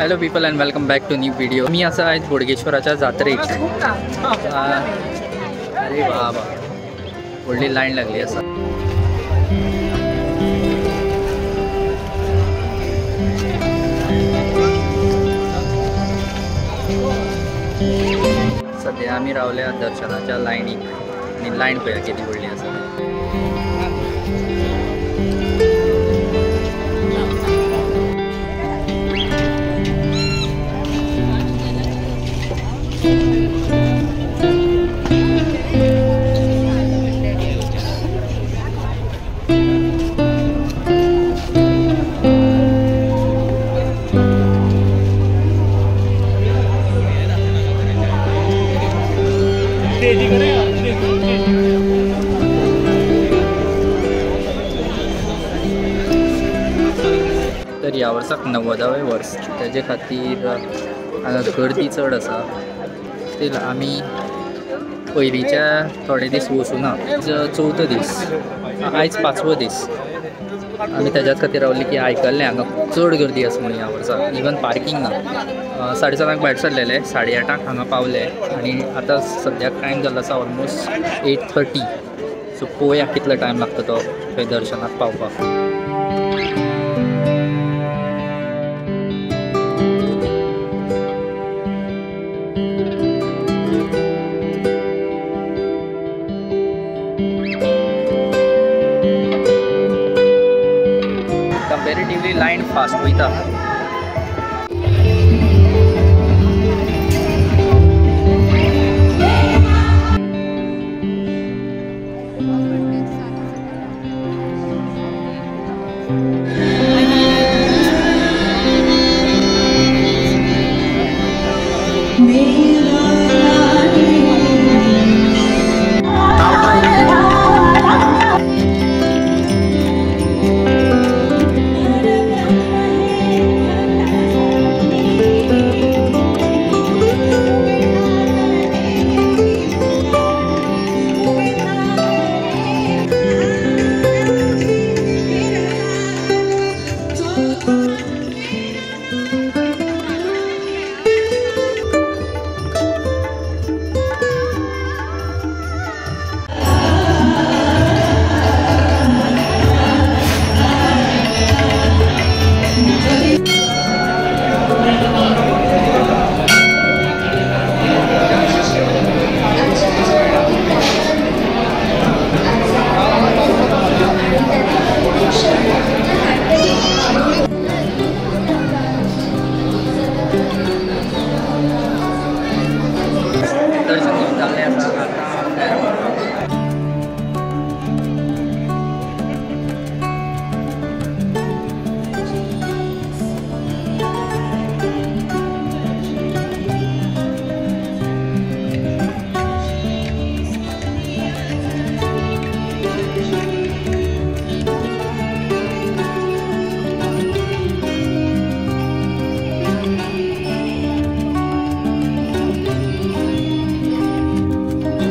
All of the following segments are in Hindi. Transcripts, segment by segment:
Hello people and welcome back to new video. मी असं आहे बोडगेश्वराच्या जात्रेक. अरे बाबा व्हडली लाईन लागली असा. सध्या आम्ही रावल्या दर्शनाच्या लाईनीक आणि लाईन पळया किती व्हडली असा. तर ह्या वर्साक 90वें वर्स तेजे खातीर हांगा गर्दी चड आसा. स्टील आमी पयलींच्या थोडे दीस वचूना. चवथो दीस आयज 5वो दीस आमी तेज्याच खातीर रावली की आयकल्लें हांगा चड गर्दी आसा म्हणून ह्या वर्साक. इवन पार्किंग ना. 7:30 भायर सरलेले 8:30 हांगा पावले आनी आतां सद्याक टायम जाल्लो आसा ऑलमोस्ट 8:30. सो पळोवया कितलो टायम लागता तो थंय दर्शनाक पावपाक. कंपॅरेटिवली लायन फास्ट वयता.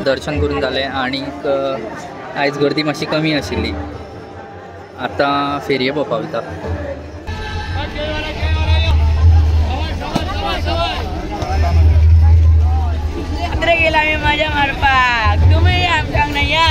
दर्शन करून जालें आनीक आयज गर्दी मातशी कमी आशिल्ली. आतां फेरये पळोवपाक वयता. गेला आम्ही मजा मारपाक. तुम्ही आमच्या नाही या.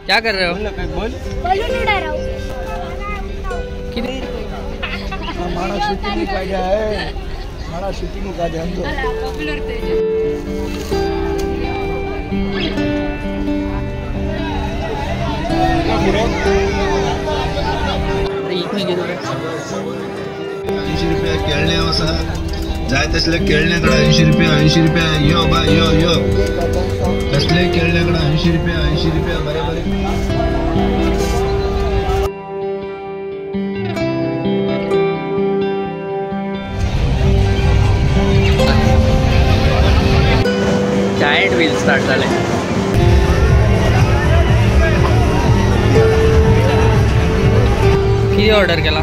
क्या कर रहे हो? बलून उड़ा रहा हूँ. हमारा शूटिंग का है. हमारा शूटिंग का ध्यान दो. पॉपुलर थे. ₹80 खेळणे वसा जाय तसले खेळण्याकडे ₹80 यो बा यो तसले खेळण्याकडे ₹80 बरोबर. जायंट व्हील स्टार्ट झाले. ऑर्डर केला?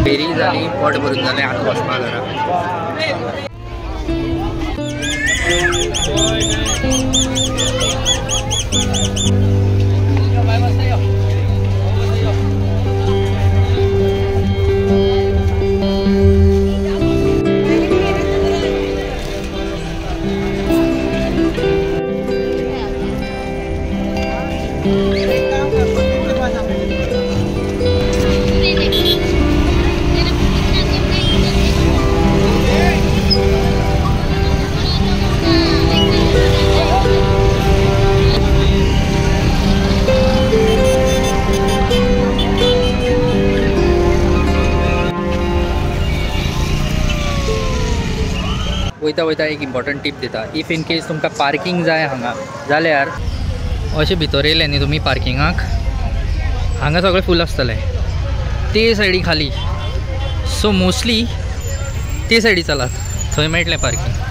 फेरी जाली, पोट भरून जालें, आतां वचपा घरा. वयता वयता एक इम्पॉर्टंट टीप दिता. इफ इन केस तुमकां पार्किंग जाय हांगा जाल्यार अशें भितर येयले न्ही तुमी पार्किंगाक, हांगा सगळें फूल आसतलें, ते सायडी खाली. सो मोस्टली ते सायडी चलात, थंय मेळटलें पार्किंग.